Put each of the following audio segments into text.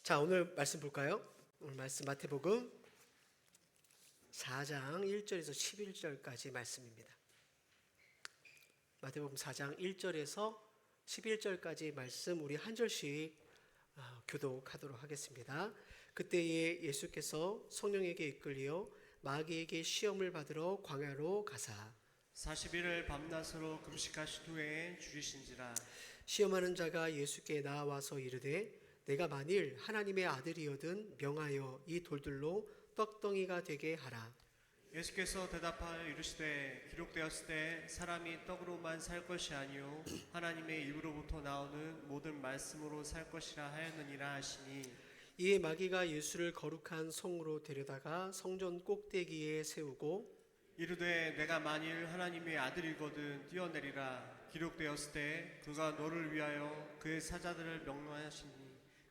자, 오늘 말씀 볼까요? 오늘 말씀 마태복음 4장 1절에서 11절까지 말씀입니다. 마태복음 4장 1절에서 11절까지 말씀 우리 한 절씩 교독하도록 하겠습니다. 그때에 예수께서 성령에게 이끌려 마귀에게 시험을 받으러 광야로 가사 40일을 밤낮으로 금식하신 후에 줄이신지라. 시험하는 자가 예수께 나와서 이르되 내가 만일 하나님의 아들이거든 명하여 이 돌들로 떡덩이가 되게 하라. 예수께서 대답하여 이르시되 기록되었을 때 사람이 떡으로만 살 것이 아니요 하나님의 입으로부터 나오는 모든 말씀으로 살 것이라 하였느니라 하시니, 이에 마귀가 예수를 거룩한 성으로 데려다가 성전 꼭대기에 세우고 이르되 내가 만일 하나님의 아들이거든 뛰어내리라. 기록되었을 때 그가 너를 위하여 그의 사자들을 명령하시니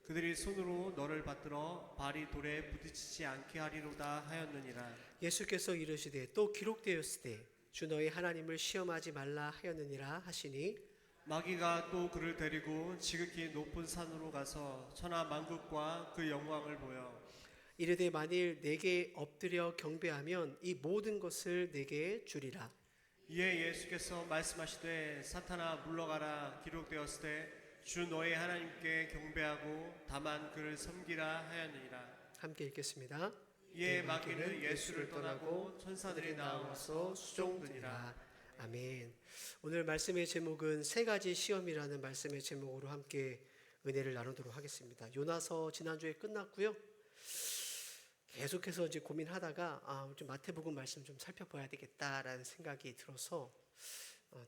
그들이 손으로 너를 받들어 발이 돌에 부딪히지 않게 하리로다 하였느니라. 예수께서 이르시되 또 기록되었을 때 주 너희 하나님을 시험하지 말라 하였느니라 하시니 마귀가 또 그를 데리고 지극히 높은 산으로 가서 천하 만국과 그 영광을 보여 이르되 만일 내게 엎드려 경배하면 이 모든 것을 내게 주리라. 이에 예수께서 말씀하시되 사탄아 물러가라. 기록되었을 때 주 너희 하나님께 경배하고 다만 그를 섬기라 하였느니라. 함께 읽겠습니다. 이에 마귀는 예수를 떠나고 천사들이 나와서 수종드니라. 아멘. 오늘 말씀의 제목은 세 가지 시험이라는 말씀의 제목으로 함께 은혜를 나누도록 하겠습니다. 요나서 지난주에 끝났고요. 계속해서 이제 고민하다가 좀 마태복음 말씀 좀 살펴봐야 되겠다라는 생각이 들어서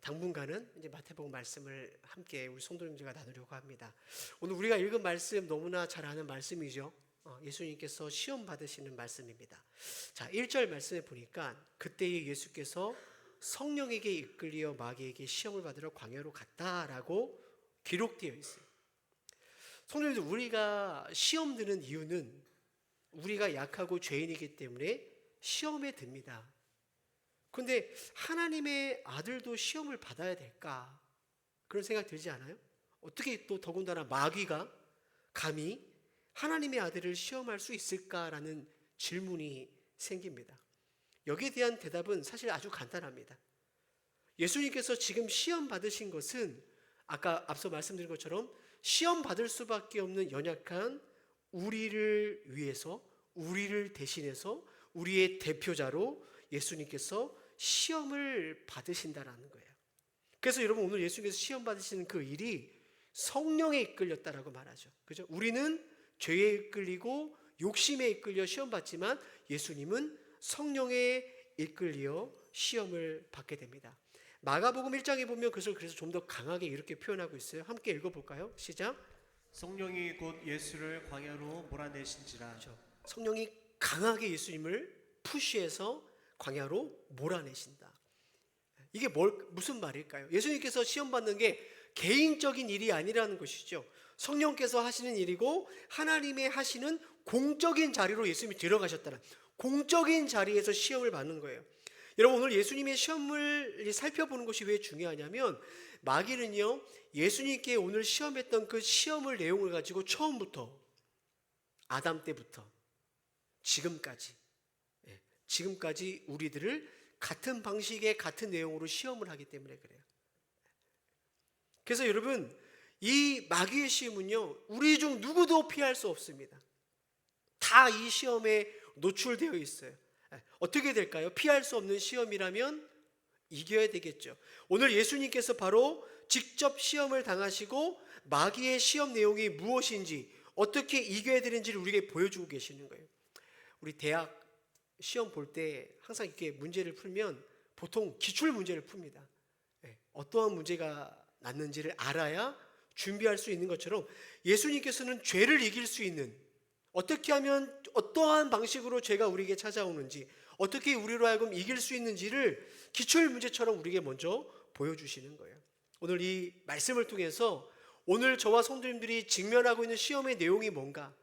당분간은 이제 마태복음 말씀을 함께 우리 성도님들과 나누려고 합니다. 오늘 우리가 읽은 말씀 너무나 잘 아는 말씀이죠. 예수님께서 시험 받으시는 말씀입니다. 자, 1절 말씀에 보니까 그때에 예수께서 성령에게 이끌려 마귀에게 시험을 받으러 광야로 갔다라고 기록되어 있어요. 성도님들, 우리가 시험 드는 이유는 우리가 약하고 죄인이기 때문에 시험에 듭니다. 그런데 하나님의 아들도 시험을 받아야 될까? 그런 생각 들지 않아요? 어떻게 또 더군다나 마귀가 감히 하나님의 아들을 시험할 수 있을까라는 질문이 생깁니다. 여기에 대한 대답은 사실 아주 간단합니다. 예수님께서 지금 시험 받으신 것은 아까 앞서 말씀드린 것처럼 시험 받을 수밖에 없는 연약한 우리를 위해서, 우리를 대신해서 우리의 대표자로 예수님께서 시험을 받으신다라는 거예요. 그래서 여러분, 오늘 예수님께서 시험 받으시는 그 일이 성령에 이끌렸다라고 말하죠. 그죠? 우리는 죄에 이끌리고 욕심에 이끌려 시험 받지만 예수님은 성령에 이끌려 시험을 받게 됩니다. 마가복음 1장에 보면 그래서 좀 더 강하게 이렇게 표현하고 있어요. 함께 읽어볼까요? 시작. 성령이 곧 예수를 광야로 몰아내신지라. 그렇죠. 성령이 강하게 예수님을 푸시해서 광야로 몰아내신다. 이게 무슨 말일까요? 예수님께서 시험 받는 게 개인적인 일이 아니라는 것이죠. 성령께서 하시는 일이고 하나님의 하시는 공적인 자리로 예수님이 들어가셨다는, 공적인 자리에서 시험을 받는 거예요. 여러분, 오늘 예수님의 시험을 살펴보는 것이 왜 중요하냐면 마귀는요, 예수님께 오늘 시험했던 그 시험을 내용을 가지고 처음부터 아담 때부터 지금까지 우리들을 같은 방식의 같은 내용으로 시험을 하기 때문에 그래요. 그래서 여러분, 이 마귀의 시험은요, 우리 중 누구도 피할 수 없습니다. 다 이 시험에 노출되어 있어요. 어떻게 될까요? 피할 수 없는 시험이라면 이겨야 되겠죠. 오늘 예수님께서 바로 직접 시험을 당하시고 마귀의 시험 내용이 무엇인지, 어떻게 이겨야 되는지를 우리에게 보여주고 계시는 거예요. 우리 대학 시험 볼 때 항상 이렇게 문제를 풀면 보통 기출 문제를 풉니다. 어떠한 문제가 났는지를 알아야 준비할 수 있는 것처럼 예수님께서는 죄를 이길 수 있는, 어떻게 하면 어떠한 방식으로 죄가 우리에게 찾아오는지, 어떻게 우리로 하여금 이길 수 있는지를 기출 문제처럼 우리에게 먼저 보여주시는 거예요. 오늘 이 말씀을 통해서 오늘 저와 성도님들이 직면하고 있는 시험의 내용이 뭔가,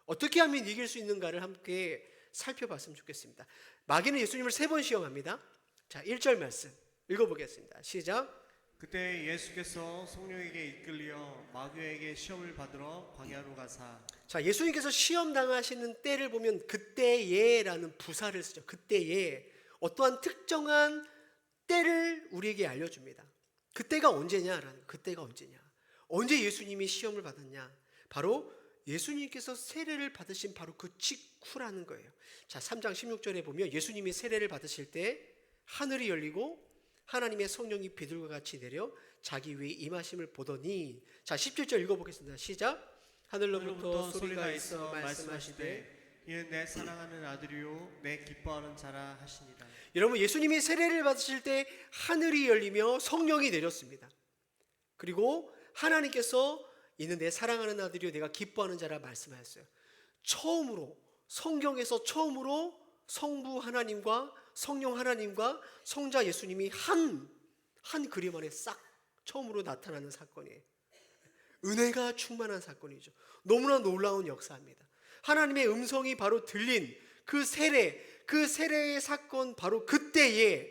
어떻게 하면 이길 수 있는가를 함께 살펴봤으면 좋겠습니다. 마귀는 예수님을 3번 시험합니다. 자, 1절 말씀 읽어보겠습니다. 시작. 그때 예수께서 성령에게 이끌려 마귀에게 시험을 받으러 광야로 가사. 자, 예수님께서 시험 당하시는 때를 보면 그때예라는 부사를 쓰죠. 그때예. 어떠한 특정한 때를 우리에게 알려줍니다. 그때가 언제냐라는, 그때가 언제냐. 언제 예수님이 시험을 받았냐. 바로 예수님께서 세례를 받으신 바로 그 직후라는 거예요. 자, 3장 16절에 보면 예수님이 세례를 받으실 때 하늘이 열리고 하나님의 성령이 비둘과 같이 내려 자기 위에 임하심을 보더니, 자 17절 읽어보겠습니다. 시작. 하늘로부터 소리가 있어 말씀하시되 이는 내 사랑하는 아들이요 내 기뻐하는 자라 하시니라. 여러분, 예수님이 세례를 받으실 때 하늘이 열리며 성령이 내렸습니다. 그리고 하나님께서 이는 내 사랑하는 아들이요 내가 기뻐하는 자라 말씀하셨어요. 처음으로, 성경에서 처음으로 성부 하나님과 성령 하나님과 성자 예수님이 한 그림 안에 싹 처음으로 나타나는 사건이에요. 은혜가 충만한 사건이죠. 너무나 놀라운 역사입니다. 하나님의 음성이 바로 들린 그 세례의 사건, 바로 그때에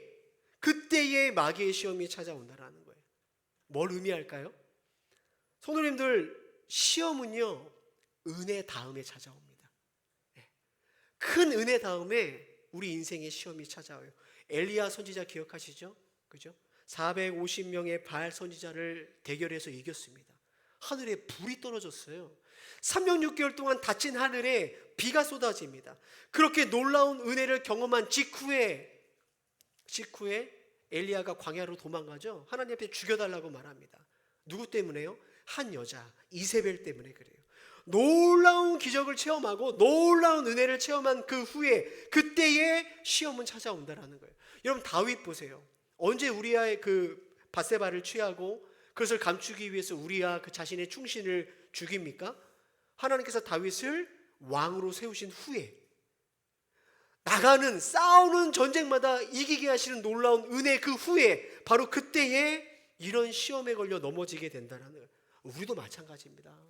마귀의 시험이 찾아온다라는 거예요. 뭘 의미할까요? 성도님들, 시험은요 은혜 다음에 찾아옵니다. 큰 은혜 다음에 우리 인생의 시험이 찾아와요. 엘리야 선지자 기억하시죠? 그죠? 450명의 바알 선지자를 대결해서 이겼습니다. 하늘에 불이 떨어졌어요. 3년 6개월 동안 닫힌 하늘에 비가 쏟아집니다. 그렇게 놀라운 은혜를 경험한 직후에 엘리야가 광야로 도망가죠. 하나님 앞에 죽여달라고 말합니다. 누구 때문에요? 한 여자 이세벨 때문에 그래요. 놀라운 기적을 체험하고 놀라운 은혜를 체험한 그 후에 그때의 시험은 찾아온다라는 거예요. 여러분, 다윗 보세요. 언제 우리아의 그 밧세바를 취하고 그것을 감추기 위해서 우리아 그 자신의 충신을 죽입니까? 하나님께서 다윗을 왕으로 세우신 후에 나가는 싸우는 전쟁마다 이기게 하시는 놀라운 은혜 그 후에 바로 그때에 이런 시험에 걸려 넘어지게 된다는 거예요. 우리도 마찬가지입니다.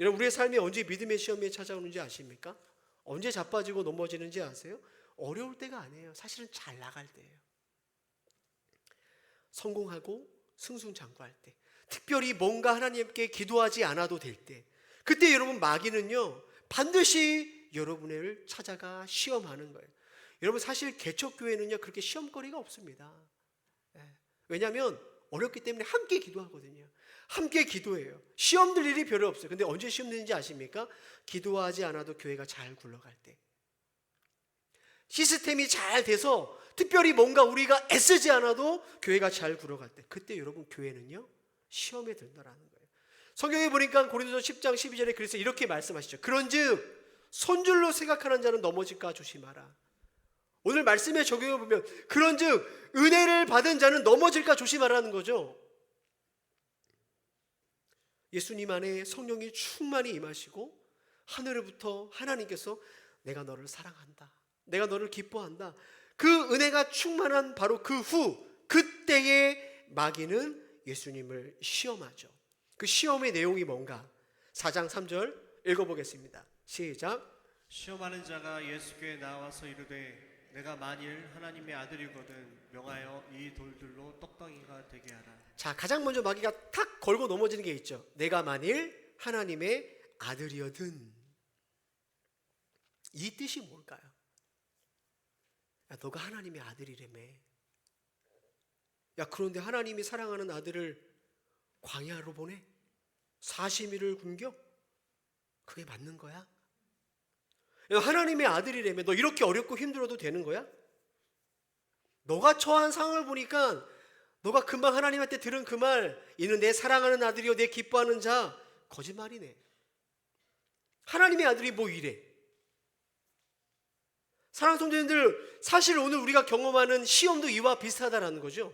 여러분, 우리의 삶이 언제 믿음의 시험이 찾아오는지 아십니까? 언제 자빠지고 넘어지는지 아세요? 어려울 때가 아니에요. 사실은 잘 나갈 때예요. 성공하고 승승장구할 때, 특별히 뭔가 하나님께 기도하지 않아도 될 때, 그때 여러분 마귀는요 반드시 여러분을 찾아가 시험하는 거예요. 여러분, 사실 개척교회는요 그렇게 시험거리가 없습니다. 왜냐하면 어렵기 때문에 함께 기도하거든요. 함께 기도해요. 시험 들 일이 별로 없어요. 근데 언제 시험 드는지 아십니까? 기도하지 않아도 교회가 잘 굴러갈 때, 시스템이 잘 돼서 특별히 뭔가 우리가 애쓰지 않아도 교회가 잘 굴러갈 때, 그때 여러분 교회는요 시험에 든다라는 거예요. 성경에 보니까 고린도서 10장 12절에 그래서 이렇게 말씀하시죠. 그런즉 손줄로 생각하는 자는 넘어질까 조심하라. 오늘 말씀에 적용해 보면 그런즉 은혜를 받은 자는 넘어질까 조심하라는 거죠. 예수님 안에 성령이 충만히 임하시고 하늘로부터 하나님께서 내가 너를 사랑한다, 내가 너를 기뻐한다, 그 은혜가 충만한 바로 그 후 그때에 마귀는 예수님을 시험하죠. 그 시험의 내용이 뭔가 4장 3절 읽어보겠습니다. 시작. 시험하는 자가 예수께 나와서 이르되 내가 만일 하나님의 아들이거든 명하여 이 돌들로 떡덩이가 되게 하라. 자, 가장 먼저 마귀가 탁 걸고 넘어지는 게 있죠. 내가 만일 하나님의 아들이거든. 이 뜻이 뭘까요? 야, 너가 하나님의 아들이라며. 야, 그런데 하나님이 사랑하는 아들을 광야로 보내? 40일을 굶겨? 그게 맞는 거야? 야, 하나님의 아들이라며. 너 이렇게 어렵고 힘들어도 되는 거야? 너가 처한 상황을 보니까 너가 금방 하나님한테 들은 그 말, 이는 내 사랑하는 아들이요 내 기뻐하는 자, 거짓말이네. 하나님의 아들이 뭐 이래? 사랑하는 성도님들, 사실 오늘 우리가 경험하는 시험도 이와 비슷하다라는 거죠.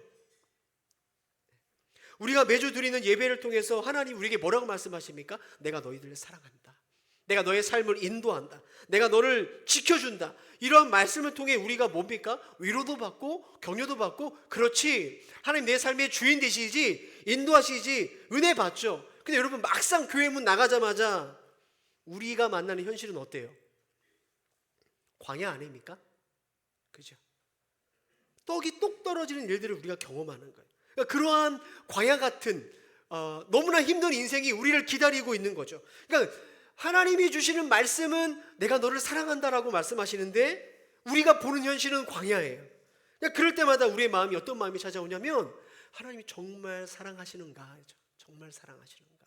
우리가 매주 드리는 예배를 통해서 하나님 우리에게 뭐라고 말씀하십니까? 내가 너희들을 사랑한다, 내가 너의 삶을 인도한다, 내가 너를 지켜준다. 이런 말씀을 통해 우리가 뭡니까? 위로도 받고 격려도 받고, 그렇지, 하나님 내 삶의 주인 되시지, 인도하시지, 은혜 받죠. 근데 여러분, 막상 교회 문 나가자마자 우리가 만나는 현실은 어때요? 광야 아닙니까? 그죠? 떡이 똑 떨어지는 일들을 우리가 경험하는 거예요. 그러니까 그러한 광야 같은 너무나 힘든 인생이 우리를 기다리고 있는 거죠. 그러니까 하나님이 주시는 말씀은 내가 너를 사랑한다라고 말씀하시는데 우리가 보는 현실은 광야예요. 그러니까 그럴 때마다 우리의 마음이 어떤 마음이 찾아오냐면 하나님이 정말 사랑하시는가? 정말 사랑하시는가?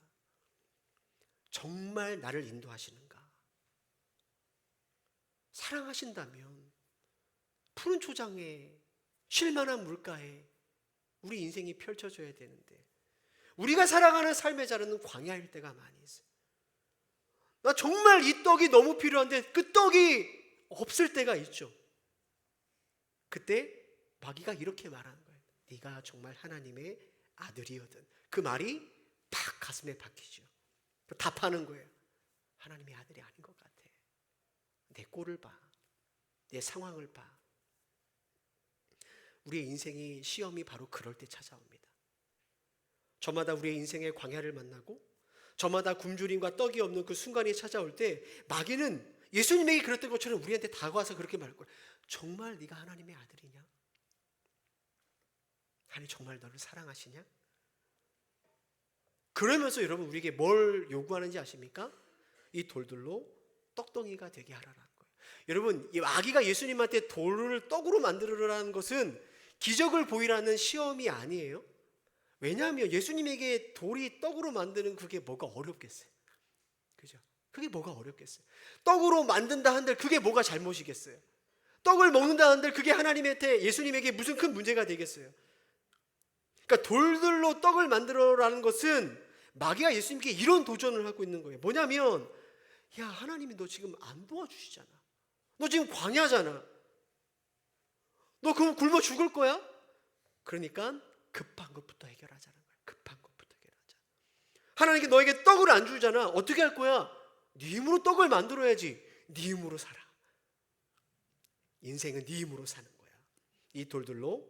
정말 나를 인도하시는가? 사랑하신다면 푸른 초장에 쉴만한 물가에 우리 인생이 펼쳐져야 되는데 우리가 살아가는 삶의 자리는 광야일 때가 많이 있어요. 나 정말 이 떡이 너무 필요한데 그 떡이 없을 때가 있죠. 그때 마귀가 이렇게 말하는 거예요. 네가 정말 하나님의 아들이거든. 그 말이 팍 가슴에 박히죠. 답하는 거예요. 하나님의 아들이 아닌 것 같아. 내 꼴을 봐. 내 상황을 봐. 우리의 인생이 시험이 바로 그럴 때 찾아옵니다. 저마다 우리의 인생의 광야를 만나고 저마다 굶주림과 떡이 없는 그 순간이 찾아올 때 마귀는 예수님에게 그랬던 것처럼 우리한테 다가와서 그렇게 말할 거예요. 정말 네가 하나님의 아들이냐? 하나님 정말 너를 사랑하시냐? 그러면서 여러분 우리에게 뭘 요구하는지 아십니까? 이 돌들로 떡덩이가 되게 하라는 거예요. 여러분 이 마귀가 예수님한테 돌을 떡으로 만들으라는 것은 기적을 보이라는 시험이 아니에요. 왜냐하면 예수님에게 돌이 떡으로 만드는 그게 뭐가 어렵겠어요? 그죠? 그게 뭐가 어렵겠어요? 떡으로 만든다 한들 그게 뭐가 잘못이겠어요? 떡을 먹는다 한들 그게 하나님한테 예수님에게 무슨 큰 문제가 되겠어요? 그러니까 돌들로 떡을 만들어라는 것은 마귀가 예수님께 이런 도전을 하고 있는 거예요. 뭐냐면 야 하나님이 너 지금 안 도와주시잖아. 너 지금 광야잖아. 너 그럼 굶어 죽을 거야? 그러니까 급한 것부터 해결하자는 거야. 급한 것부터 해결하자. 하나님께 너에게 떡을 안 주잖아. 어떻게 할 거야? 네 힘으로 떡을 만들어야지. 네 힘으로 살아. 인생은 네 힘으로 사는 거야. 이 돌들로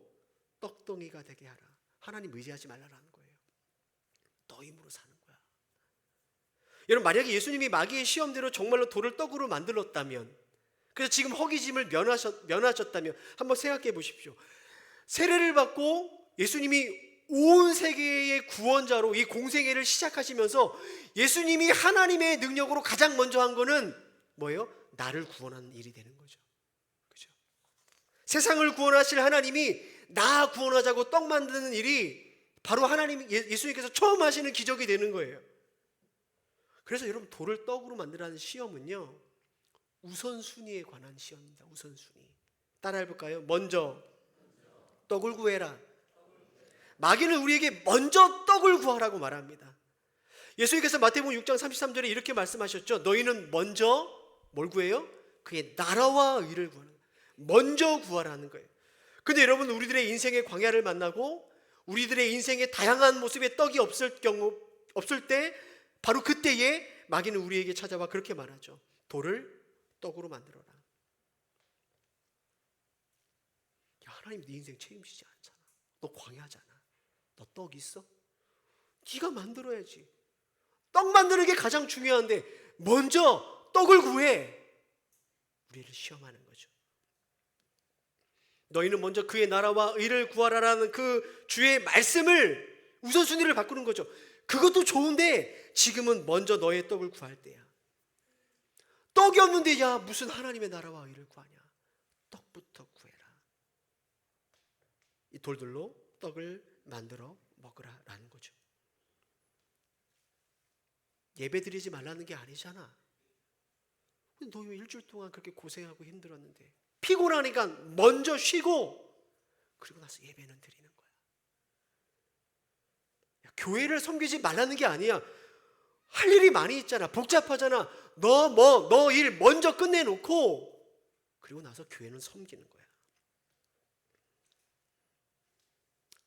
떡덩이가 되게 하라. 하나님 의지하지 말라라는 거예요. 너 힘으로 사는 거야. 여러분 만약에 예수님이 마귀의 시험대로 정말로 돌을 떡으로 만들었다면, 그래서 지금 허기짐을 면하셨다면 한번 생각해 보십시오. 세례를 받고 예수님이 온 세계의 구원자로 이 공생애를 시작하시면서 예수님이 하나님의 능력으로 가장 먼저 한 거는 뭐예요? 나를 구원하는 일이 되는 거죠. 그죠? 세상을 구원하실 하나님이 나 구원하자고 떡 만드는 일이 바로 하나님 예수님께서 처음 하시는 기적이 되는 거예요. 그래서 여러분 돌을 떡으로 만들라는 시험은요 우선순위에 관한 시험입니다. 우선순위. 따라해 볼까요? 먼저 떡을 구해라. 마귀는 우리에게 먼저 떡을 구하라고 말합니다. 예수님께서 마태복음 6장 33절에 이렇게 말씀하셨죠. 너희는 먼저 뭘 구해요? 그의 나라와 의를 구하는 거예요. 먼저 구하라는 거예요. 근데 여러분 우리들의 인생의 광야를 만나고 우리들의 인생의 다양한 모습의 떡이 없을 때 바로 그때에 마귀는 우리에게 찾아와 그렇게 말하죠. 돌을 떡으로 만들어라. 야, 하나님 네 인생 책임지지 않잖아. 너 광야잖아. 너 떡 있어? 네가 만들어야지. 떡 만드는 게 가장 중요한데 먼저 떡을 구해. 우리를 시험하는 거죠. 너희는 먼저 그의 나라와 의를 구하라라는 그 주의 말씀을 우선순위를 바꾸는 거죠. 그것도 좋은데 지금은 먼저 너의 떡을 구할 때야. 떡이 없는데 야 무슨 하나님의 나라와 의를 구하냐. 떡부터 구해라. 이 돌들로 떡을 만들어 먹으라라는 거죠. 예배 드리지 말라는 게 아니잖아. 너 일주일 동안 그렇게 고생하고 힘들었는데 피곤하니까 먼저 쉬고 그리고 나서 예배는 드리는 거야. 야, 교회를 섬기지 말라는 게 아니야. 할 일이 많이 있잖아. 복잡하잖아. 너 일 먼저 끝내놓고 그리고 나서 교회는 섬기는 거야.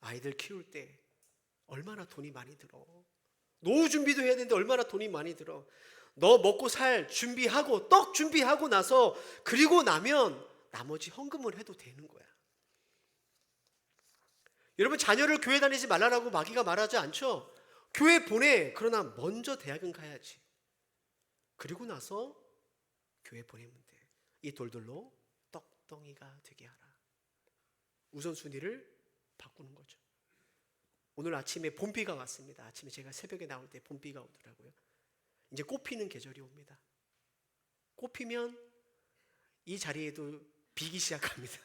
아이들 키울 때 얼마나 돈이 많이 들어. 노후 준비도 해야 되는데 얼마나 돈이 많이 들어. 너 먹고 살 준비하고 떡 준비하고 나서 그리고 나면 나머지 헌금을 해도 되는 거야. 여러분 자녀를 교회 다니지 말라고 마귀가 말하지 않죠. 교회 보내. 그러나 먼저 대학은 가야지. 그리고 나서 교회 보내면 돼. 이 돌들로 떡덩이가 되게 하라. 우선순위를 바꾸는 거죠. 오늘 아침에 봄비가 왔습니다. 아침에 제가 새벽에 나올 때 봄비가 오더라고요. 이제 꽃 피는 계절이 옵니다. 꽃 피면 이 자리에도 비기 시작합니다.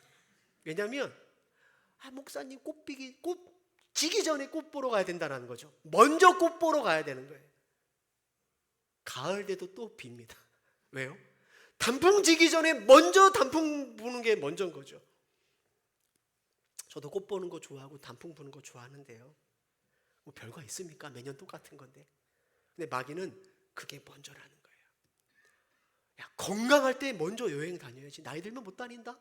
왜냐하면 목사님 꽃 지기 전에 꽃 보러 가야 된다는 거죠. 먼저 꽃 보러 가야 되는 거예요. 가을 돼도 또 빕니다. 왜요? 단풍 지기 전에 먼저 단풍 부는 게 먼저인 거죠. 저도 꽃 보는 거 좋아하고 단풍 부는 거 좋아하는데요. 뭐 별거 있습니까? 매년 똑같은 건데. 근데 마귀는 그게 먼저라는 거예요. 야, 건강할 때 먼저 여행 다녀야지. 나이 들면 못 다닌다.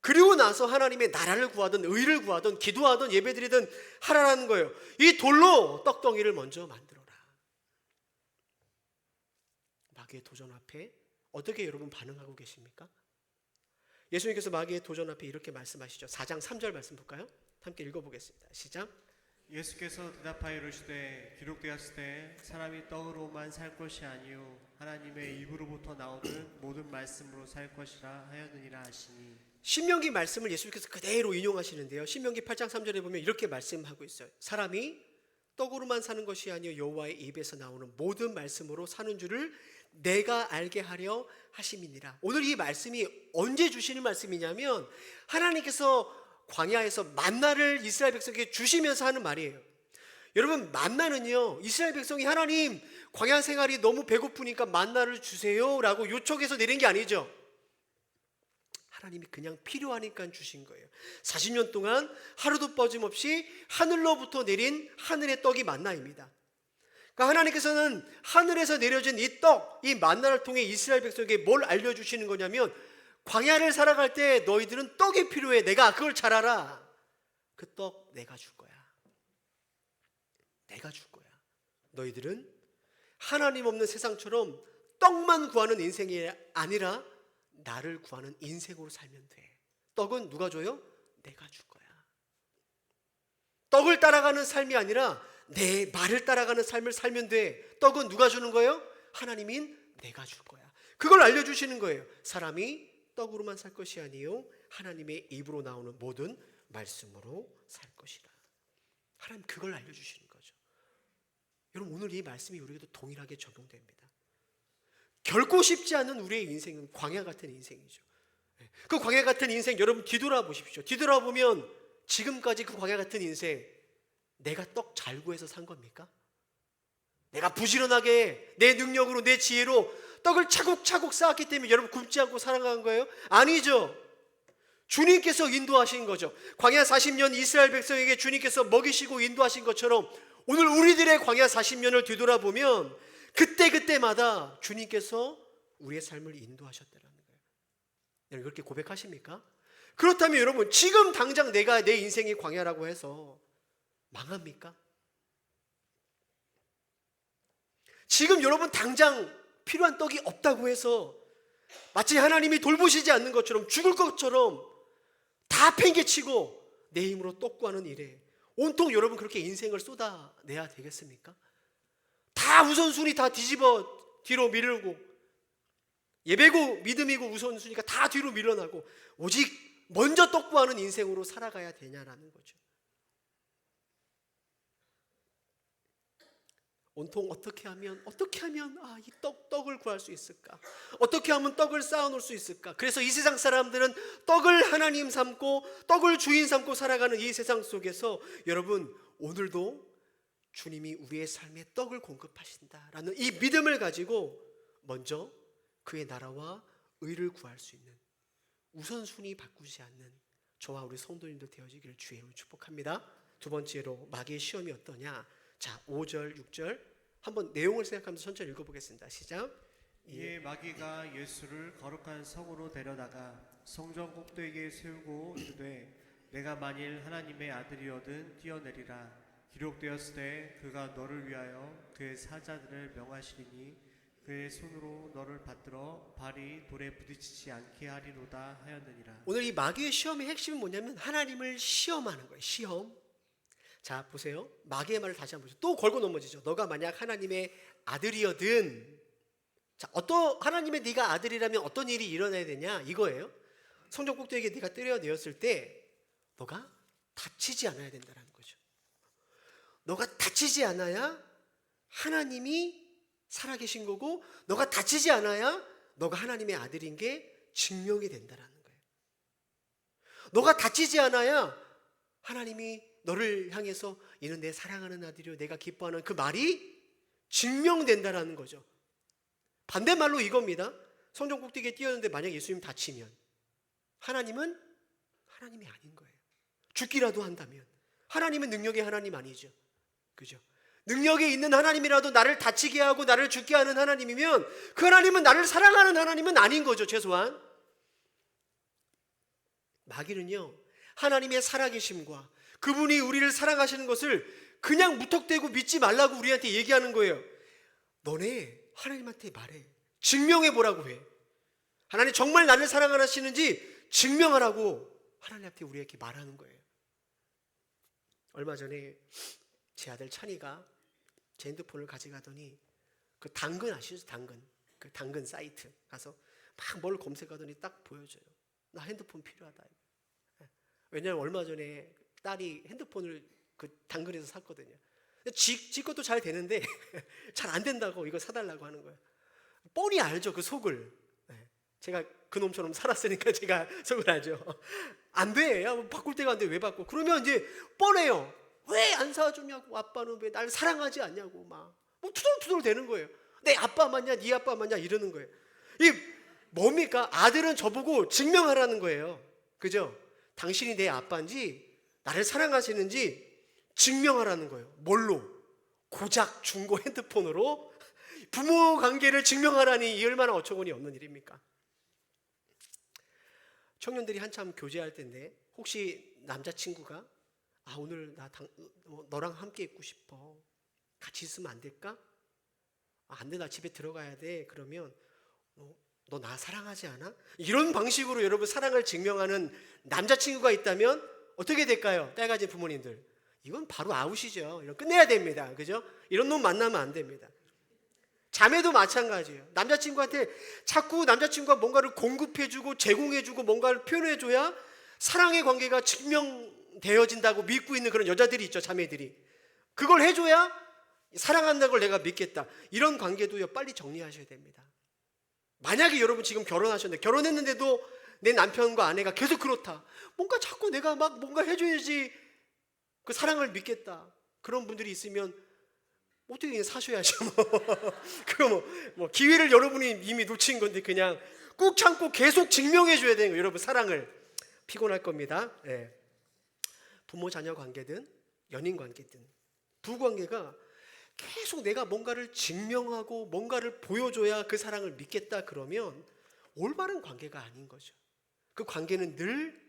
그리고 나서 하나님의 나라를 구하든 의를 구하든 기도하든 예배드리든 하라는 거예요. 이 돌로 떡덩이를 먼저 만들어라. 마귀의 도전 앞에 어떻게 여러분 반응하고 계십니까? 예수님께서 마귀의 도전 앞에 이렇게 말씀하시죠. 4장 3절 말씀 볼까요? 함께 읽어보겠습니다. 시작. 예수께서 대답하여 이르시되 기록되었을 때 사람이 떡으로만 살 것이 아니요 하나님의 입으로부터 나오는 모든 말씀으로 살 것이라 하였느니라 하시니. 신명기 말씀을 예수님께서 그대로 인용하시는데요. 신명기 8장 3절에 보면 이렇게 말씀하고 있어요. 사람이 떡으로만 사는 것이 아니요 여호와의 입에서 나오는 모든 말씀으로 사는 줄을 내가 알게 하려 하심이니라. 오늘 이 말씀이 언제 주시는 말씀이냐면 하나님께서 광야에서 만나를 이스라엘 백성에게 주시면서 하는 말이에요. 여러분, 만나는요, 이스라엘 백성이 하나님 광야 생활이 너무 배고프니까 만나를 주세요 라고 요청해서 내린 게 아니죠. 하나님이 그냥 필요하니까 주신 거예요. 40년 동안 하루도 빠짐없이 하늘로부터 내린 하늘의 떡이 만나입니다. 그러니까 하나님께서는 하늘에서 내려진 이 떡, 이 만나를 통해 이스라엘 백성에게 뭘 알려주시는 거냐면, 광야를 살아갈 때 너희들은 떡이 필요해. 내가 그걸 잘 알아. 그 떡 내가 줄 거야. 내가 줄 거야. 너희들은 하나님 없는 세상처럼 떡만 구하는 인생이 아니라 나를 구하는 인생으로 살면 돼. 떡은 누가 줘요? 내가 줄 거야. 떡을 따라가는 삶이 아니라 내 말을 따라가는 삶을 살면 돼. 떡은 누가 주는 거예요? 하나님인 내가 줄 거야. 그걸 알려주시는 거예요. 사람이 떡으로만 살 것이 아니요 하나님의 입으로 나오는 모든 말씀으로 살 것이라. 하나님 그걸 알려주시는 거죠. 여러분, 오늘 이 말씀이 우리에게도 동일하게 적용됩니다. 결코 쉽지 않은 우리의 인생은 광야 같은 인생이죠. 그 광야 같은 인생 여러분 뒤돌아보십시오. 뒤돌아보면 지금까지 그 광야 같은 인생 내가 떡 잘 구해서 산 겁니까? 내가 부지런하게 내 능력으로 내 지혜로 떡을 차곡차곡 쌓았기 때문에 여러분 굶지 않고 살아간 거예요? 아니죠. 주님께서 인도하신 거죠. 광야 40년 이스라엘 백성에게 주님께서 먹이시고 인도하신 것처럼 오늘 우리들의 광야 40년을 뒤돌아보면 그때그때마다 주님께서 우리의 삶을 인도하셨다는 거예요. 여러분 그렇게 고백하십니까? 그렇다면 여러분 지금 당장 내가 내 인생이 광야라고 해서 망합니까? 지금 여러분 당장 필요한 떡이 없다고 해서 마치 하나님이 돌보시지 않는 것처럼 죽을 것처럼 다 팽개치고 내 힘으로 떡 구하는 일에 온통 여러분 그렇게 인생을 쏟아내야 되겠습니까? 다 우선순위 다 뒤집어 뒤로 미루고 예배고 믿음이고 우선순위가 다 뒤로 밀려나고 오직 먼저 떡 구하는 인생으로 살아가야 되냐라는 거죠. 온통 어떻게 하면 이 떡을 구할 수 있을까? 어떻게 하면 떡을 쌓아놓을 수 있을까? 그래서 이 세상 사람들은 떡을 하나님 삼고 떡을 주인 삼고 살아가는 이 세상 속에서 여러분 오늘도 주님이 우리의 삶에 떡을 공급하신다라는 이 믿음을 가지고 먼저 그의 나라와 의를 구할 수 있는 우선순위 바꾸지 않는 저와 우리 성도님들 되어지기를 주의 이름으로 축복합니다. 두 번째로 마귀의 시험이 어떠냐? 자, 5절, 6절 한번 내용을 생각하면서 천천히 읽어보겠습니다. 시작. 이에 마귀가 예수를 거룩한 성으로 데려다가 성전 꼭대기에 세우고 이르되 내가 만일 하나님의 아들이거든 뛰어내리라. 기록되었을 때 그가 너를 위하여 그의 사자들을 명하시리니 그의 손으로 너를 받들어 발이 돌에 부딪히지 않게 하리로다 하였느니라. 오늘 이 마귀의 시험의 핵심은 뭐냐면 하나님을 시험하는 거예요. 시험. 자 보세요. 마귀의 말을 다시 한번 보세요. 또 걸고 넘어지죠. 너가 만약 하나님의 아들이거든. 자, 하나님의 네가 아들이라면 어떤 일이 일어나야 되냐 이거예요. 성전 꼭대기에 네가 때려내었을 때 너가 다치지 않아야 된다는 거죠. 너가 다치지 않아야 하나님이 살아계신 거고, 너가 다치지 않아야 너가 하나님의 아들인 게 증명이 된다는 거예요. 너가 다치지 않아야 하나님이 너를 향해서 이는 내 사랑하는 아들이요 내가 기뻐하는 그 말이 증명된다는 거죠. 반대말로 이겁니다. 성전 꼭대기에 뛰었는데 만약 예수님 다치면 하나님은 하나님이 아닌 거예요. 죽기라도 한다면 하나님은 능력의 하나님 아니죠. 그죠? 능력이 있는 하나님이라도 나를 다치게 하고 나를 죽게 하는 하나님이면 그 하나님은 나를 사랑하는 하나님은 아닌 거죠. 최소한 마귀는요, 하나님의 살아계심과 그분이 우리를 사랑하시는 것을 그냥 무턱대고 믿지 말라고 우리한테 얘기하는 거예요. 너네 하나님한테 말해. 증명해 보라고 해. 하나님 정말 나를 사랑하시는지 증명하라고 하나님한테 우리에게 말하는 거예요. 얼마 전에 제 아들 찬이가 제 핸드폰을 가져가더니 그 당근 아시죠? 당근. 그 당근 사이트 가서 막 뭘 검색하더니 딱 보여줘요. 나 핸드폰 필요하다. 왜냐하면 얼마 전에 딸이 핸드폰을 그 당근에서 샀거든요. 지 것도 잘 되는데 잘 안 된다고 이거 사달라고 하는 거예요. 뻔히 알죠, 그 속을. 제가 그놈처럼 살았으니까 제가 속을 알죠. 안 돼. 야, 바꿀 때가 안 돼. 왜 바꿔? 그러면 이제 뻔해요. 왜 안 사주냐고. 아빠는 왜 날 사랑하지 않냐고 막 뭐 투덜투덜 되는 거예요. 내 아빠 맞냐, 네 아빠 맞냐 이러는 거예요. 이 뭡니까? 아들은 저보고 증명하라는 거예요. 그죠? 당신이 내 아빠인지 나를 사랑하시는지 증명하라는 거예요. 뭘로? 고작 중고 핸드폰으로 부모 관계를 증명하라니 이 얼마나 어처구니 없는 일입니까? 청년들이 한참 교제할 때인데 혹시 남자친구가 오늘 너랑 함께 있고 싶어. 같이 있으면 안 될까? 안 돼, 나 집에 들어가야 돼. 그러면 너 나 사랑하지 않아? 이런 방식으로 여러분 사랑을 증명하는 남자친구가 있다면 어떻게 될까요? 딸 가진 부모님들, 이건 바로 아웃이죠. 이런 끝내야 됩니다. 그죠? 이런 놈 만나면 안 됩니다. 자매도 마찬가지예요. 남자친구한테 자꾸 남자친구가 뭔가를 공급해주고 제공해주고 뭔가를 표현해줘야 사랑의 관계가 증명되어진다고 믿고 있는 그런 여자들이 있죠. 자매들이 그걸 해줘야 사랑한다는 걸 내가 믿겠다. 이런 관계도요, 빨리 정리하셔야 됩니다. 만약에 여러분 지금 결혼하셨는데 결혼했는데도 내 남편과 아내가 계속 그렇다, 뭔가 자꾸 내가 막 뭔가 해줘야지 그 사랑을 믿겠다, 그런 분들이 있으면 어떻게 그냥 사셔야죠. 그거 뭐 기회를 여러분이 이미 놓친 건데 그냥 꾹 참고 계속 증명해줘야 되는 거예요. 여러분 사랑을. 피곤할 겁니다. 네. 부모 자녀 관계든 연인 관계든 부관계가 계속 내가 뭔가를 증명하고 뭔가를 보여줘야 그 사랑을 믿겠다 그러면 올바른 관계가 아닌 거죠. 그 관계는 늘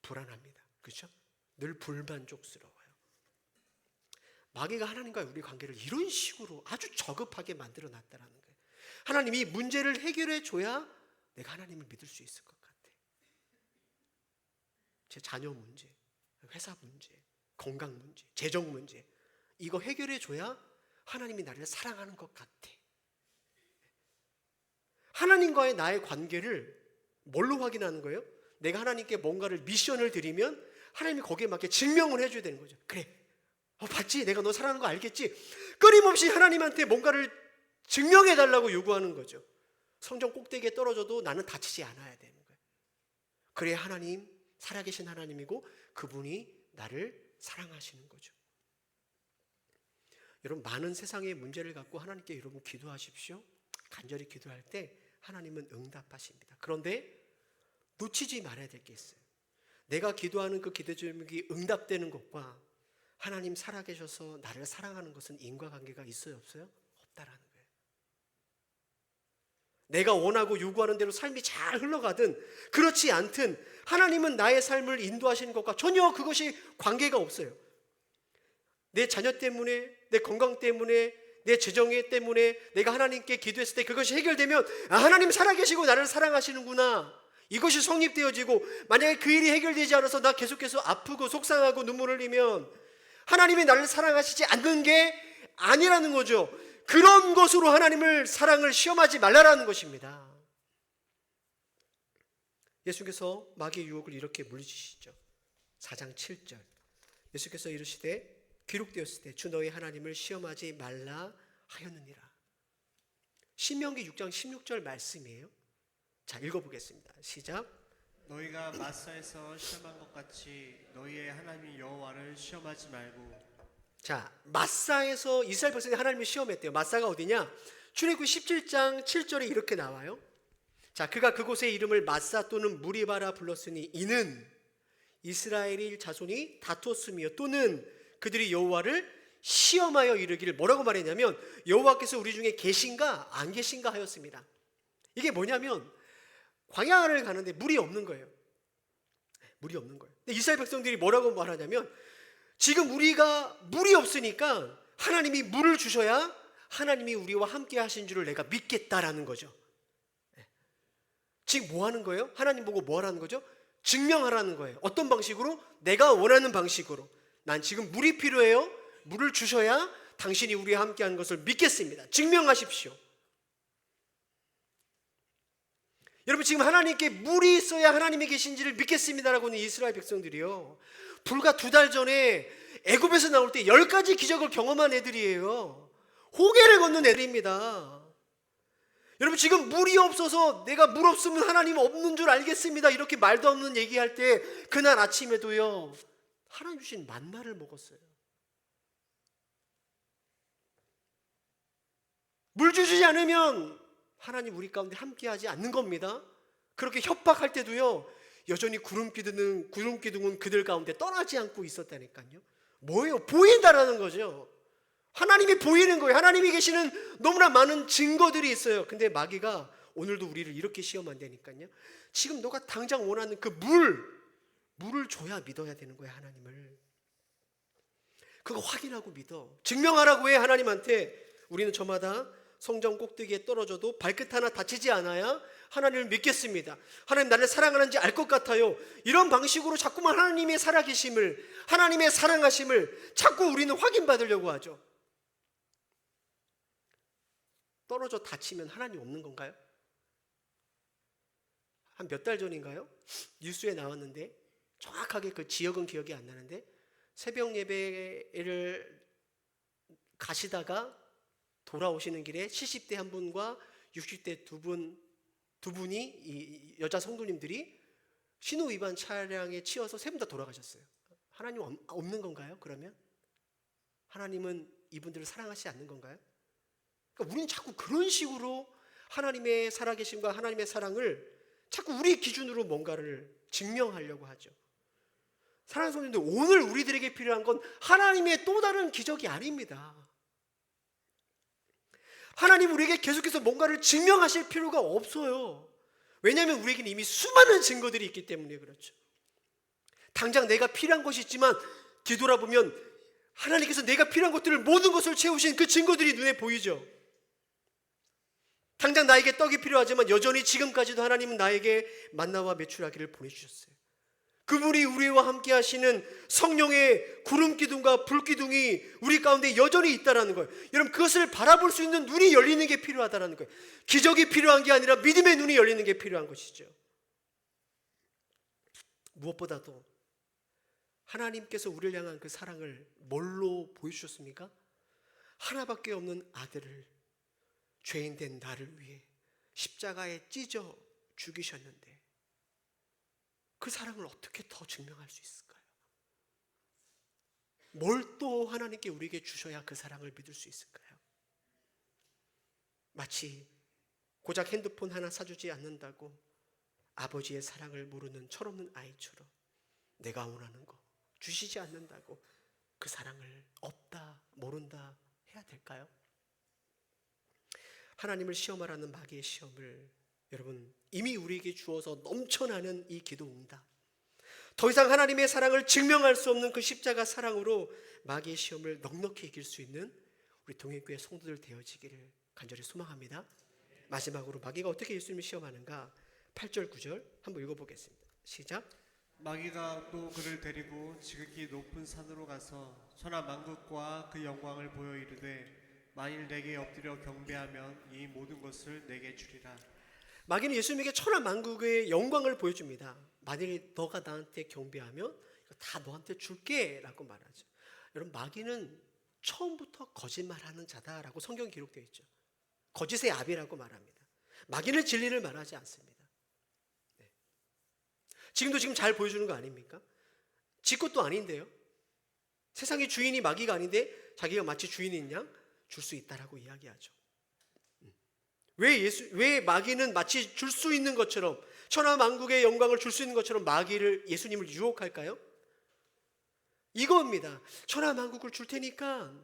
불안합니다. 그렇죠? 늘 불만족스러워요. 마귀가 하나님과 우리 관계를 이런 식으로 아주 저급하게 만들어 놨다는 거예요. 하나님이 문제를 해결해 줘야 내가 하나님을 믿을 수 있을 것 같아. 제 자녀 문제, 회사 문제, 건강 문제, 재정 문제, 이거 해결해 줘야 하나님이 나를 사랑하는 것 같아. 하나님과의 나의 관계를 뭘로 확인하는 거예요? 내가 하나님께 뭔가를 미션을 드리면 하나님이 거기에 맞게 증명을 해줘야 되는 거죠. 그래, 봤지? 내가 너 사랑하는 거 알겠지? 끊임없이 하나님한테 뭔가를 증명해 달라고 요구하는 거죠. 성전 꼭대기에 떨어져도 나는 다치지 않아야 되는 거예요. 그래야 하나님, 살아계신 하나님이고 그분이 나를 사랑하시는 거죠. 여러분, 많은 세상의 문제를 갖고 하나님께 여러분 기도하십시오. 간절히 기도할 때 하나님은 응답하십니다. 그런데 놓치지 말아야 될 게 있어요. 내가 기도하는 그 기도 제목이 응답되는 것과 하나님 살아계셔서 나를 사랑하는 것은 인과관계가 있어요, 없어요? 없다라는 거예요. 내가 원하고 요구하는 대로 삶이 잘 흘러가든 그렇지 않든 하나님은 나의 삶을 인도하시는 것과 전혀 그것이 관계가 없어요. 내 자녀 때문에, 내 건강 때문에, 내 재정에 때문에 내가 하나님께 기도했을 때 그것이 해결되면 하나님 살아계시고 나를 사랑하시는구나, 이것이 성립되어지고, 만약에 그 일이 해결되지 않아서 나 계속해서 아프고 속상하고 눈물을 흘리면 하나님이 나를 사랑하시지 않는 게 아니라는 거죠. 그런 것으로 하나님을 사랑을 시험하지 말라라는 것입니다. 예수께서 마귀의 유혹을 이렇게 물리치시죠. 4장 7절 예수께서 이르시되 기록되었을 때 주 너희 하나님을 시험하지 말라 하였느니라. 신명기 6장 16절 말씀이에요. 자, 읽어보겠습니다. 시작. 너희가 마사에서 시험한 것 같이 너희의 하나님 여호와를 시험하지 말고. 자, 마사에서 이스라엘 백성이 하나님을 시험했대요. 마사가 어디냐? 출애굽기 17장 7절에 이렇게 나와요. 자, 그가 그곳의 이름을 마사 또는 무리바라 불렀으니 이는 이스라엘의 자손이 다퉜으며 또는 그들이 여호와를 시험하여 이르기를 뭐라고 말했냐면 여호와께서 우리 중에 계신가 안 계신가 하였습니다. 이게 뭐냐면 광야를 가는데 물이 없는 거예요. 물이 없는 거예요. 근데 이스라엘 백성들이 뭐라고 말하냐면 지금 우리가 물이 없으니까 하나님이 물을 주셔야 하나님이 우리와 함께 하신 줄을 내가 믿겠다라는 거죠. 지금 뭐 하는 거예요? 하나님 보고 뭐 하라는 거죠? 증명하라는 거예요. 어떤 방식으로? 내가 원하는 방식으로. 난 지금 물이 필요해요. 물을 주셔야 당신이 우리와 함께하는 것을 믿겠습니다. 증명하십시오. 여러분, 지금 하나님께 물이 있어야 하나님이 계신지를 믿겠습니다라고 하는 이스라엘 백성들이요, 불과 2달 전에 애굽에서 나올 때 10가지 기적을 경험한 애들이에요. 호계를 걷는 애들입니다. 여러분, 지금 물이 없어서 내가 물 없으면 하나님 없는 줄 알겠습니다 이렇게 말도 없는 얘기할 때 그날 아침에도요 하나님 주신 만나를 먹었어요. 물 주시지 않으면 하나님 우리 가운데 함께하지 않는 겁니다. 그렇게 협박할 때도요 여전히 구름 기둥은 그들 가운데 떠나지 않고 있었다니까요. 뭐예요? 보인다라는 거죠. 하나님이 보이는 거예요. 하나님이 계시는 너무나 많은 증거들이 있어요. 근데 마귀가 오늘도 우리를 이렇게 시험한다니까요. 지금 너가 당장 원하는 그 물을 줘야 믿어야 되는 거야. 하나님을 그거 확인하고 믿어. 증명하라고 해. 하나님한테. 우리는 저마다 성전 꼭대기에 떨어져도 발끝 하나 다치지 않아야 하나님을 믿겠습니다. 하나님 나를 사랑하는지 알 것 같아요. 이런 방식으로 자꾸만 하나님의 살아계심을, 하나님의 사랑하심을 자꾸 우리는 확인받으려고 하죠. 떨어져 다치면 하나님 없는 건가요? 한 몇 달 전인가요? 뉴스에 나왔는데 정확하게 그 지역은 기억이 안 나는데 새벽 예배를 가시다가 돌아오시는 길에 70대 한 분과 60대 두 분이 이 여자 성도님들이 신호 위반 차량에 치여서 세 분 다 돌아가셨어요. 하나님 없는 건가요? 그러면 하나님은 이분들을 사랑하시지 않는 건가요? 그러니까 우리는 자꾸 그런 식으로 하나님의 살아계심과 하나님의 사랑을 자꾸 우리 기준으로 뭔가를 증명하려고 하죠. 사랑하는 성도님들, 오늘 우리들에게 필요한 건 하나님의 또 다른 기적이 아닙니다. 하나님 우리에게 계속해서 뭔가를 증명하실 필요가 없어요. 왜냐하면 우리에게는 이미 수많은 증거들이 있기 때문에 그렇죠. 당장 내가 필요한 것이 있지만 뒤돌아보면 하나님께서 내가 필요한 것들을 모든 것을 채우신 그 증거들이 눈에 보이죠. 당장 나에게 떡이 필요하지만 여전히 지금까지도 하나님은 나에게 만나와 메추라기를 보내주셨어요. 그분이 우리와 함께 하시는 성령의 구름 기둥과 불 기둥이 우리 가운데 여전히 있다라는 거예요. 여러분, 그것을 바라볼 수 있는 눈이 열리는 게 필요하다라는 거예요. 기적이 필요한 게 아니라 믿음의 눈이 열리는 게 필요한 것이죠. 무엇보다도 하나님께서 우리를 향한 그 사랑을 뭘로 보여주셨습니까? 하나밖에 없는 아들을 죄인된 나를 위해 십자가에 찢어 죽이셨는데 그 사랑을 어떻게 더 증명할 수 있을까요? 뭘 또 하나님께 우리에게 주셔야 그 사랑을 믿을 수 있을까요? 마치 고작 핸드폰 하나 사주지 않는다고 아버지의 사랑을 모르는 철없는 아이처럼 내가 원하는 거 주시지 않는다고 그 사랑을 없다, 모른다 해야 될까요? 하나님을 시험하라는 마귀의 시험을 여러분 이미 우리에게 주어서 넘쳐나는 이 기도 응답, 더 이상 하나님의 사랑을 증명할 수 없는 그 십자가 사랑으로 마귀의 시험을 넉넉히 이길 수 있는 우리 동행교회 성도들 되어지기를 간절히 소망합니다. 마지막으로 마귀가 어떻게 예수님을 시험하는가 8절 9절 한번 읽어보겠습니다. 시작. 마귀가 또 그를 데리고 지극히 높은 산으로 가서 천하만국과 그 영광을 보여 이르되 만일 내게 엎드려 경배하면 이 모든 것을 내게 주리라. 마귀는 예수님에게 천하만국의 영광을 보여줍니다. 만일 너가 나한테 경배하면 다 너한테 줄게 라고 말하죠. 여러분, 마귀는 처음부터 거짓말하는 자다라고 성경 기록되어 있죠. 거짓의 아비라고 말합니다. 마귀는 진리를 말하지 않습니다. 네. 지금 잘 보여주는 거 아닙니까? 지 것도 아닌데요. 세상의 주인이 마귀가 아닌데 자기가 마치 주인인 양 줄 수 있다라고 이야기하죠. 왜 마귀는 마치 줄 수 있는 것처럼, 천하만국의 영광을 줄 수 있는 것처럼 예수님을 유혹할까요? 이겁니다. 천하만국을 줄 테니까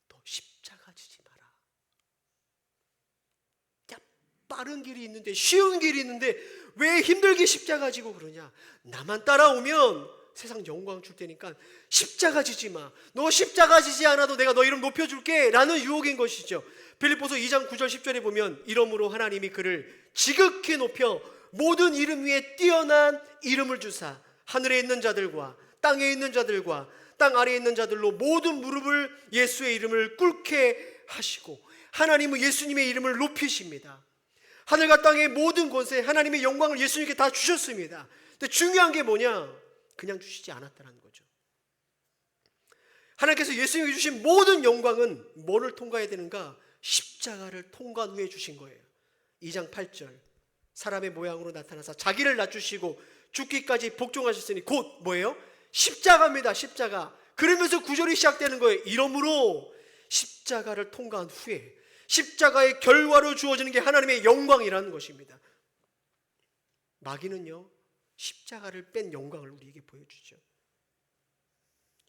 너 십자가 지지 마라. 야, 빠른 길이 있는데, 쉬운 길이 있는데 왜 힘들게 십자가 지고 그러냐? 나만 따라오면 세상 영광 줄 테니까 십자가 지지 마. 너 십자가 지지 않아도 내가 너 이름 높여줄게 라는 유혹인 것이죠. 빌립보서 2장 9절 10절에 보면, 이러므로 하나님이 그를 지극히 높여 모든 이름 위에 뛰어난 이름을 주사 하늘에 있는 자들과 땅에 있는 자들과 땅 아래에 있는 자들로 모든 무릎을 예수의 이름을 꿇게 하시고, 하나님은 예수님의 이름을 높이십니다. 하늘과 땅의 모든 권세, 하나님의 영광을 예수님께 다 주셨습니다. 근데 중요한 게 뭐냐? 그냥 주시지 않았다는 거죠. 하나님께서 예수님이 주신 모든 영광은 뭐를 통과해야 되는가? 십자가를 통과한 후에 주신 거예요. 2장 8절, 사람의 모양으로 나타나서 자기를 낮추시고 죽기까지 복종하셨으니 곧 뭐예요? 십자가입니다. 십자가. 그러면서 구절이 시작되는 거예요. 이러므로 십자가를 통과한 후에 십자가의 결과로 주어지는 게 하나님의 영광이라는 것입니다. 마귀는요, 십자가를 뺀 영광을 우리에게 보여주죠.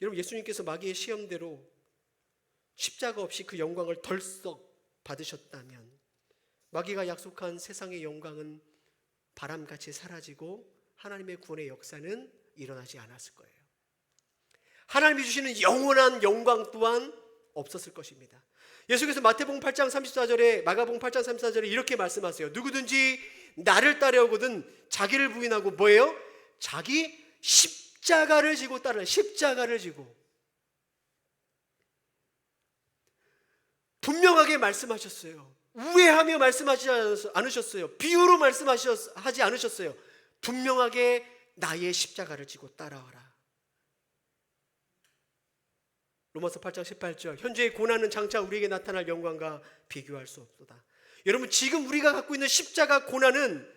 여러분, 예수님께서 마귀의 시험대로 십자가 없이 그 영광을 덜썩 받으셨다면 마귀가 약속한 세상의 영광은 바람같이 사라지고 하나님의 구원의 역사는 일어나지 않았을 거예요. 하나님이 주시는 영원한 영광 또한 없었을 것입니다. 예수께서 마태복음 8장 34절에 마가복음 8장 34절에 이렇게 말씀하세요. 누구든지 나를 따르거든 자기를 부인하고 뭐예요? 자기 십자가를 지고 따르라. 십자가를 지고. 분명하게 말씀하셨어요. 우회하며 말씀하지 않으셨어요. 비유로 말씀하지 않으셨어요. 분명하게 나의 십자가를 지고 따라와라. 로마서 8장 18절, 현재의 고난은 장차 우리에게 나타날 영광과 비교할 수 없도다. 여러분, 지금 우리가 갖고 있는 십자가 고난은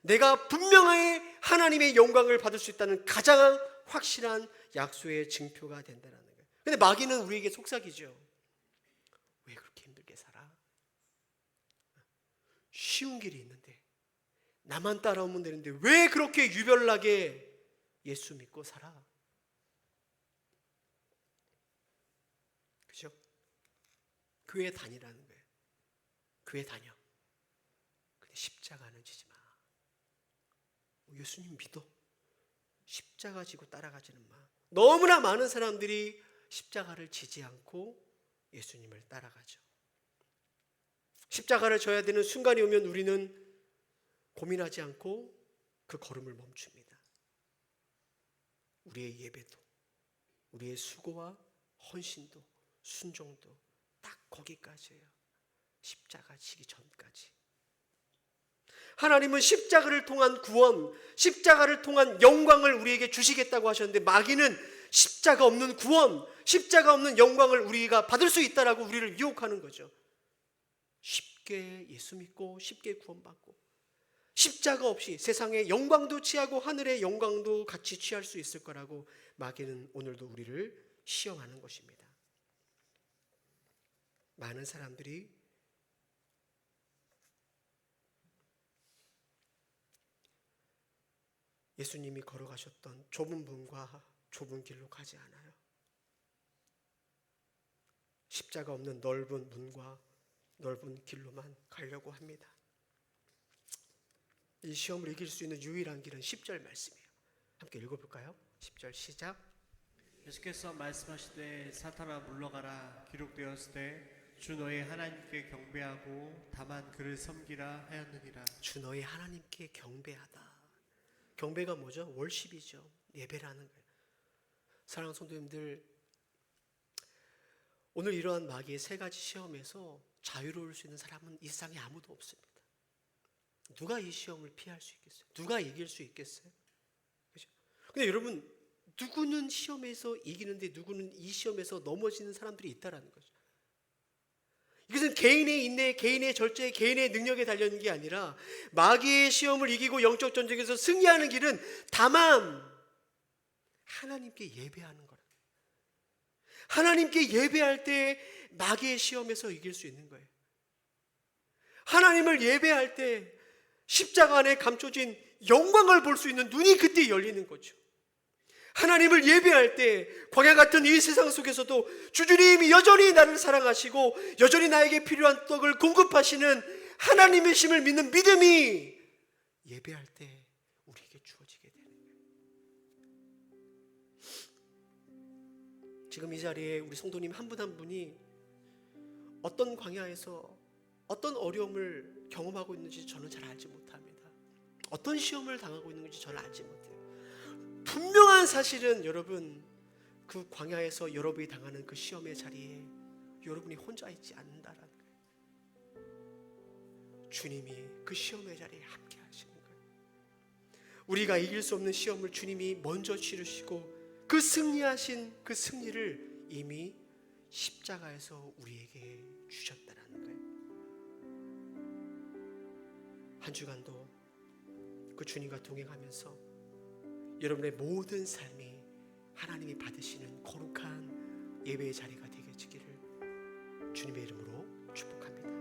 내가 분명하게 하나님의 영광을 받을 수 있다는 가장 확실한 약속의 증표가 된다는 거예요. 근데 마귀는 우리에게 속삭이죠. 왜 그렇게 힘들게 살아? 쉬운 길이 있는데, 나만 따라오면 되는데 왜 그렇게 유별나게 예수 믿고 살아? 그죠? 교회 다니라는 거예요. 교회 다녀. 근데 십자가는 지지 마. 예수님 믿어. 십자가 지고 따라가지는 마. 너무나 많은 사람들이 십자가를 지지 않고 예수님을 따라가죠. 십자가를 져야 되는 순간이 오면 우리는 고민하지 않고 그 걸음을 멈춥니다. 우리의 예배도, 우리의 수고와 헌신도, 순종도 딱 거기까지예요. 십자가 지기 전까지. 하나님은 십자가를 통한 구원, 십자가를 통한 영광을 우리에게 주시겠다고 하셨는데, 마귀는 십자가 없는 구원, 십자가 없는 영광을 우리가 받을 수 있다라고 우리를 유혹하는 거죠. 쉽게 예수 믿고 쉽게 구원받고 십자가 없이 세상의 영광도 취하고 하늘의 영광도 같이 취할 수 있을 거라고 마귀는 오늘도 우리를 시험하는 것입니다. 많은 사람들이 예수님이 걸어가셨던 좁은 문과 좁은 길로 가지 않아요. 십자가 없는 넓은 문과 넓은 길로만 가려고 합니다. 이 시험을 이길 수 있는 유일한 길은 10절 말씀이에요. 함께 읽어볼까요? 10절 시작. 예수께서 말씀하시되 사탄아 물러가라. 기록되었을 때 주 너의 하나님께 경배하고 다만 그를 섬기라 하였느니라. 주 너의 하나님께 경배하다. 경배가 뭐죠? 월십이죠. 예배라는 거예요. 사랑하는 성도님들, 오늘 이러한 마귀의 세 가지 시험에서 자유로울 수 있는 사람은 이 세상에 아무도 없습니다. 누가 이 시험을 피할 수 있겠어요? 누가 이길 수 있겠어요? 그렇죠? 근데 여러분, 누구는 시험에서 이기는데 누구는 이 시험에서 넘어지는 사람들이 있다라는 거죠. 이것은 개인의 인내, 개인의 절제, 개인의 능력에 달려있는 게 아니라 마귀의 시험을 이기고 영적 전쟁에서 승리하는 길은 다만 하나님께 예배하는 거라. 하나님께 예배할 때 마귀의 시험에서 이길 수 있는 거예요. 하나님을 예배할 때 십자가 안에 감춰진 영광을 볼 수 있는 눈이 그때 열리는 거죠. 하나님을 예배할 때 광야 같은 이 세상 속에서도 주님이 여전히 나를 사랑하시고 여전히 나에게 필요한 떡을 공급하시는 하나님이심을 믿는 믿음이 예배할 때 우리에게 주어지게 되는 거예요. 지금 이 자리에 우리 성도님 한 분 한 분이 어떤 광야에서 어떤 어려움을 경험하고 있는지 저는 잘 알지 못합니다. 어떤 시험을 당하고 있는지 저는 알지 못해요. 분명한 사실은 여러분, 그 광야에서 여러분이 당하는 그 시험의 자리에 여러분이 혼자 있지 않는다라는 거예요. 주님이 그 시험의 자리에 함께 하시는 거예요. 우리가 이길 수 없는 시험을 주님이 먼저 치르시고 그 승리하신 그 승리를 이미 십자가에서 우리에게 주셨다라는 거예요. 한 주간도 그 주님과 동행하면서 여러분의 모든 삶이 하나님이 받으시는 거룩한 예배의 자리가 되게 지기를 주님의 이름으로 축복합니다.